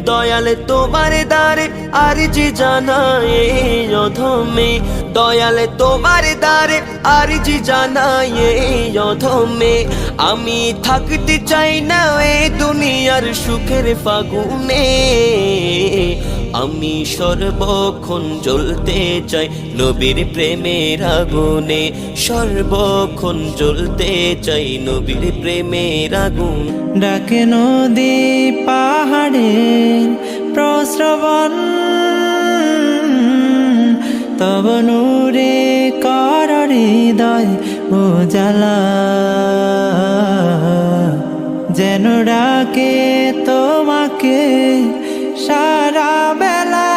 দয়াল তোমার দ্বারে আরজি জানাই এই অধমে, দয়াল তোমার দ্বারে আরজি জানাই এই অধমে। আমি থাকতে চাই না এই দুনিয়ার সুখের ফাগুনে, আমি সর্বক্ষণ জ্বলতে চাই নবীর প্রেমের আগুনে, সর্বক্ষণ জ্বলতে চাই নবীর প্রেমের আগুন। ডাকে নদী পাহাড়ের প্রস্রবণ, তব নূরে কর হৃদয় উজালা, যেন ডাকে তোমাকে সারা বেলা।